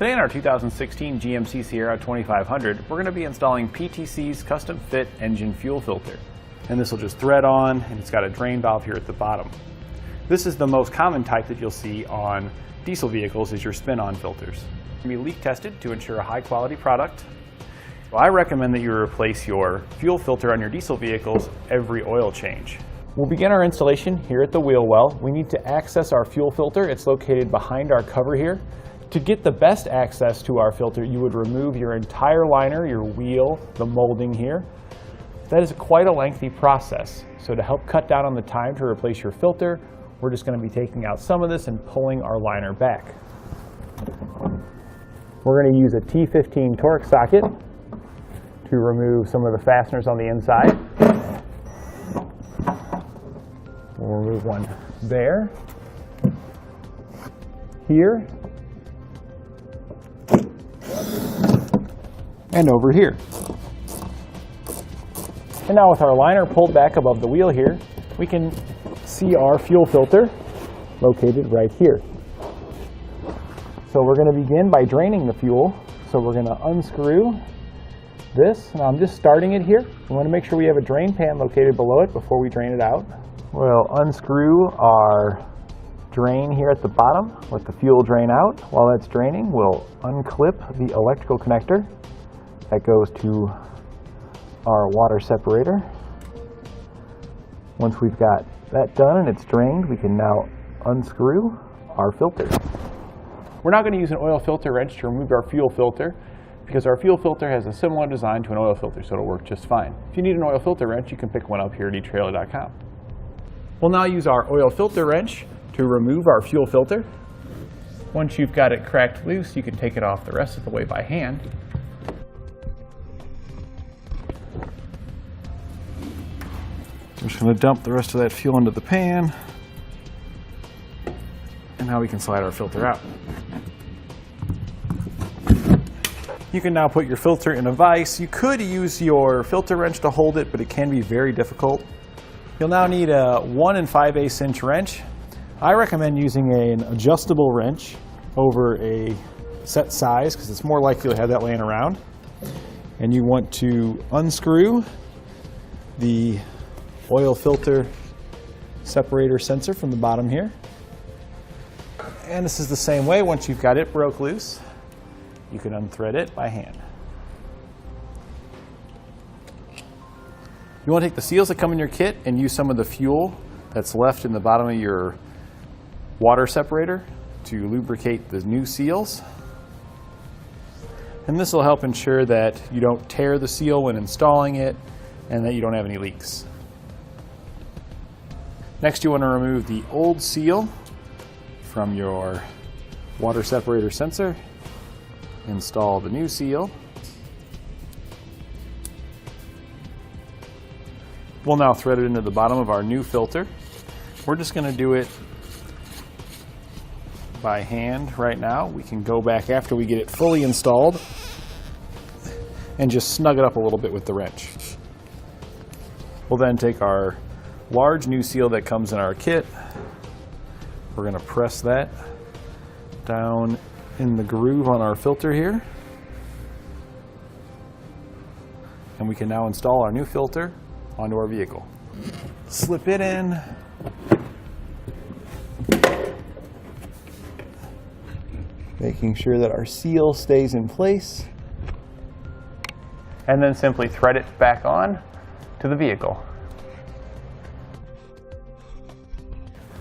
Today in our 2016 GMC Sierra 2500, we're going to be installing PTC's custom fit engine fuel filter. And this will just thread on, and it's got a drain valve here at the bottom. This is the most common type that you'll see on diesel vehicles, is your spin-on filters. It can be leak tested to ensure a high quality product. So I recommend that you replace your fuel filter on your diesel vehicles every oil change. We'll begin our installation here at the wheel well. We need to access our fuel filter. It's located behind our cover here. To get the best access to our filter, you would remove your entire liner, your wheel, the molding here. That is quite a lengthy process. So to help cut down on the time to replace your filter, we're just going to be taking out some of this and pulling our liner back. We're going to use a T15 Torx socket to remove some of the fasteners on the inside. We'll remove one there, here, and over here. And now with our liner pulled back above the wheel here, we can see our fuel filter located right here. So we're going to begin by draining the fuel. So we're going to unscrew this. Now I'm just starting it here. We want to make sure we have a drain pan located below it before we drain it out. We'll unscrew our drain here at the bottom, let the fuel drain out. While that's draining, we'll unclip the electrical connector that goes to our water separator. Once we've got that done and it's drained, we can now unscrew our filter. We're not going to use an oil filter wrench to remove our fuel filter because our fuel filter has a similar design to an oil filter, so it'll work just fine. If you need an oil filter wrench, you can pick one up here at etrailer.com. We'll now use our oil filter wrench to remove our fuel filter. Once you've got it cracked loose, you can take it off the rest of the way by hand. I'm just going to dump the rest of that fuel into the pan, and now we can slide our filter out. You can now put your filter in a vise. You could use your filter wrench to hold it, but it can be very difficult. You'll now need a 1 5/8 inch wrench. I recommend using an adjustable wrench over a set size because it's more likely to have that laying around. And you want to unscrew the oil filter separator sensor from the bottom here. And this is the same way. Once you've got it broke loose, you can unthread it by hand. You want to take the seals that come in your kit and use some of the fuel that's left in the bottom of your water separator to lubricate the new seals. And this will help ensure that you don't tear the seal when installing it and that you don't have any leaks. Next, you want to remove the old seal from your water separator sensor. Install the new seal. We'll now thread it into the bottom of our new filter. We're just going to do it by hand right now. We can go back after we get it fully installed and just snug it up a little bit with the wrench. We'll then take our large new seal that comes in our kit. We're going to press that down in the groove on our filter here. And we can now install our new filter onto our vehicle. Slip it in. Making sure that our seal stays in place. And then simply thread it back on to the vehicle.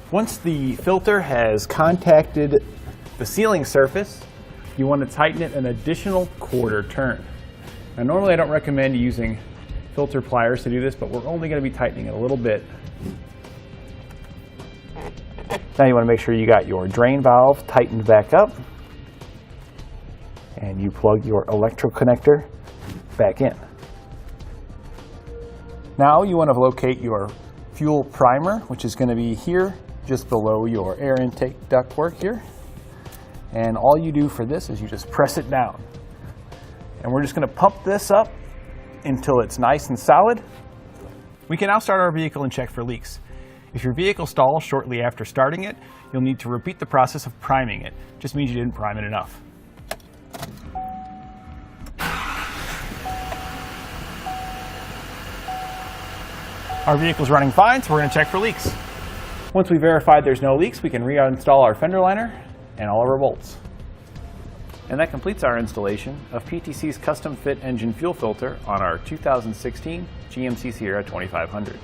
Once the filter has contacted the sealing surface, you want to tighten it an additional 1/4 turn. Now normally I don't recommend using filter pliers to do this, but we're only going to be tightening it a little bit. Now you want to make sure you got your drain valve tightened back up, and you plug your electrical connector back in. Now you want to locate your fuel primer, which is going to be here just below your air intake ductwork here. And all you do for this is you just press it down. And we're just going to pump this up until it's nice and solid. We can now start our vehicle and check for leaks. If your vehicle stalls shortly after starting it, you'll need to repeat the process of priming it. Just means you didn't prime it enough. Our vehicle's running fine, so we're going to check for leaks. Once we verified there's no leaks, we can reinstall our fender liner and all of our bolts. And that completes our installation of PTC's custom fit engine fuel filter on our 2016 GMC Sierra 2500.